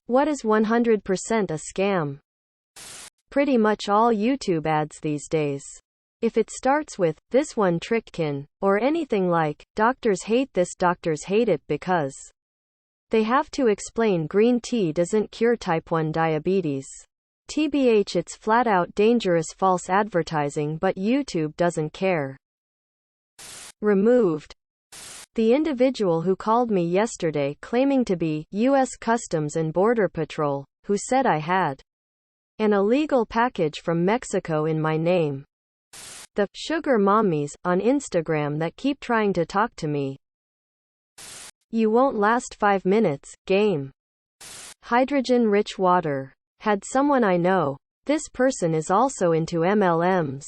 What is 100% a scam? Pretty much all YouTube ads these days. If it starts with, "This one trickkin," or anything like, "Doctors hate this, doctors hate it because," they have to explain green tea doesn't cure type 1 diabetes. TBH, it's flat out dangerous false advertising, but YouTube doesn't care. Removed. The individual who called me yesterday claiming to be U.S. Customs and Border Patrol, who said I had an illegal package from Mexico in my name. The sugar mommies on Instagram that keep trying to talk to me. You won't last 5 minutes, game. Hydrogen-rich water. Had someone I know. This person is also into MLMs.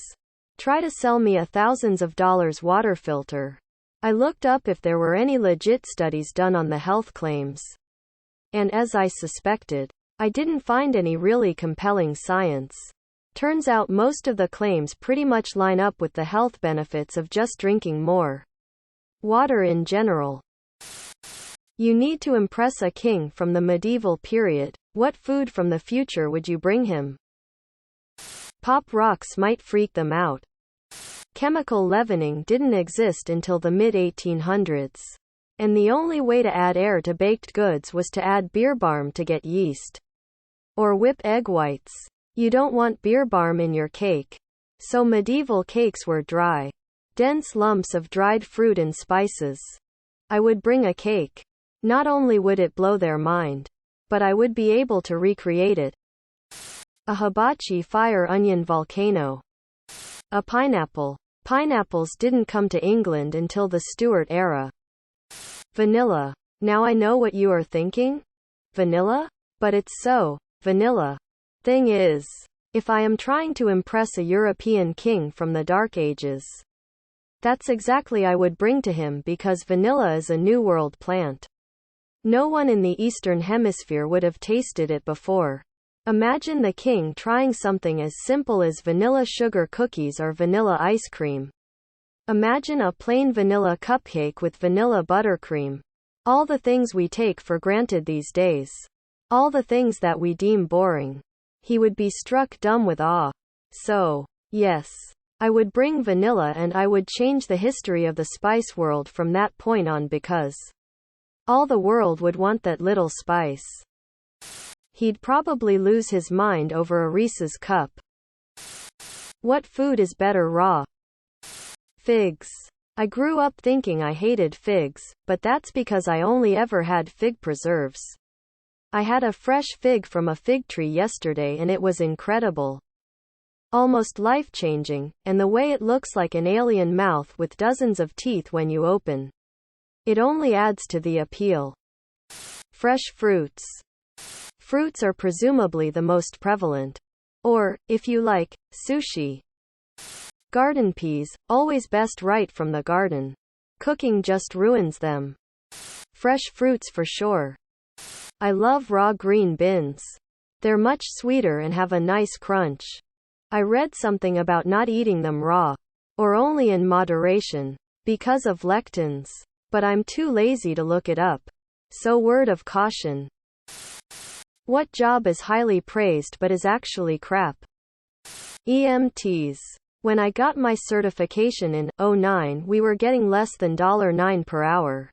Try to sell me a thousands of dollars water filter. I looked up if there were any legit studies done on the health claims. And as I suspected, I didn't find any really compelling science. Turns out most of the claims pretty much line up with the health benefits of just drinking more water in general. You need to impress a king from the medieval period. What food from the future would you bring him? Pop rocks might freak them out. Chemical leavening didn't exist until the mid-1800s. And the only way to add air to baked goods was to add beer barm to get yeast. Or whip egg whites. You don't want beer barm in your cake. So medieval cakes were dry, dense lumps of dried fruit and spices. I would bring a cake. Not only would it blow their mind, but I would be able to recreate it. A hibachi fire onion volcano. A pineapple. Pineapples didn't come to England until the Stuart era. Vanilla. Now I know what you are thinking? Vanilla? But it's so vanilla. Thing is, if I am trying to impress a European king from the Dark Ages, that's exactly I would bring to him, because vanilla is a New World plant. No one in the Eastern Hemisphere would have tasted it before. Imagine the king trying something as simple as vanilla sugar cookies or vanilla ice cream. Imagine a plain vanilla cupcake with vanilla buttercream. All the things we take for granted these days. All the things that we deem boring. He would be struck dumb with awe. So, yes, I would bring vanilla, and I would change the history of the spice world from that point on, because all the world would want that little spice. He'd probably lose his mind over a Reese's cup. What food is better raw? Figs. I grew up thinking I hated figs, but that's because I only ever had fig preserves. I had a fresh fig from a fig tree yesterday and it was incredible. Almost life-changing, and the way it looks like an alien mouth with dozens of teeth when you open it only adds to the appeal. Fresh fruits. Fruits are presumably the most prevalent. Or, if you like, sushi. Garden peas, always best right from the garden. Cooking just ruins them. Fresh fruits for sure. I love raw green beans. They're much sweeter and have a nice crunch. I read something about not eating them raw, or only in moderation, because of lectins. But I'm too lazy to look it up. So word of caution. What job is highly praised but is actually crap? EMTs. When I got my certification in 2009, we were getting less than $9 per hour.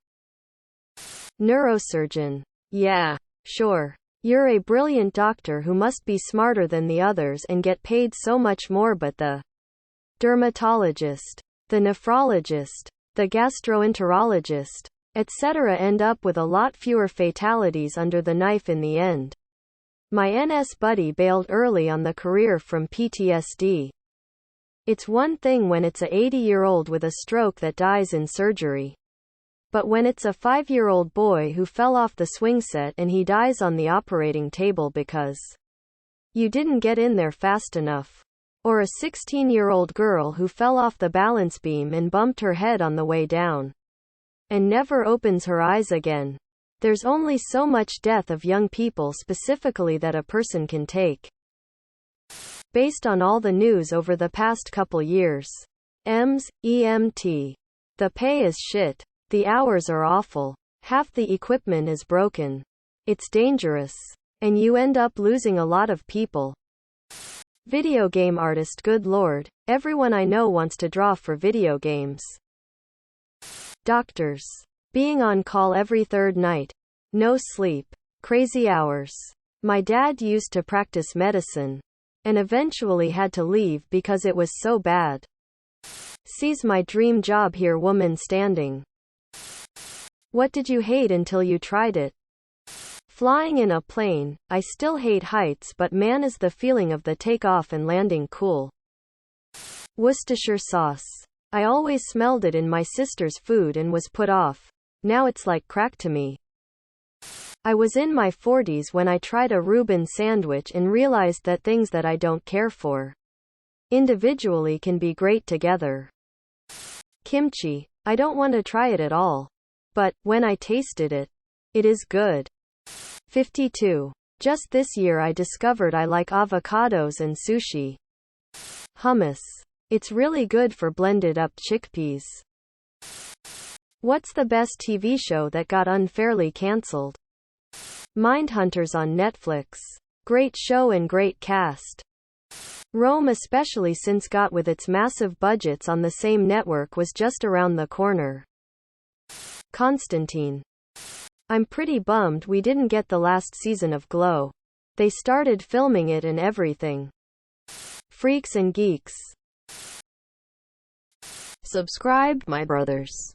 Neurosurgeon. Yeah, sure. You're a brilliant doctor who must be smarter than the others and get paid so much more, but the dermatologist, the nephrologist, the gastroenterologist, etc. end up with a lot fewer fatalities under the knife in the end. My NS buddy bailed early on the career from PTSD. It's one thing when it's a 80-year-old with a stroke that dies in surgery. But when it's a 5-year-old boy who fell off the swing set and he dies on the operating table because you didn't get in there fast enough. Or a 16-year-old girl who fell off the balance beam and bumped her head on the way down and never opens her eyes again. There's only so much death of young people specifically that a person can take. Based on all the news over the past couple years. EMT. The pay is shit. The hours are awful. Half the equipment is broken. It's dangerous. And you end up losing a lot of people. Video game artist, good lord. Everyone I know wants to draw for video games. Doctors. Being on call every third night. No sleep. Crazy hours. My dad used to practice medicine. And eventually had to leave because it was so bad. Sees my dream job here, woman standing. What did you hate until you tried it? Flying in a plane. I still hate heights, but man, is the feeling of the takeoff and landing cool. Worcestershire sauce. I always smelled it in my sister's food and was put off. Now it's like crack to me. I was in my 40s when I tried a Reuben sandwich and realized that things that I don't care for individually can be great together. Kimchi. I don't want to try it at all. But, when I tasted it, it is good. 52. Just this year I discovered I like avocados and sushi. Hummus. It's really good for blended up chickpeas. What's the best TV show that got unfairly cancelled? Mindhunters on Netflix. Great show and great cast. Rome, especially since Got with its massive budgets on the same network, was just around the corner. Constantine. I'm pretty bummed we didn't get the last season of Glow. They started filming it and everything. Freaks and geeks. Subscribe, my brothers.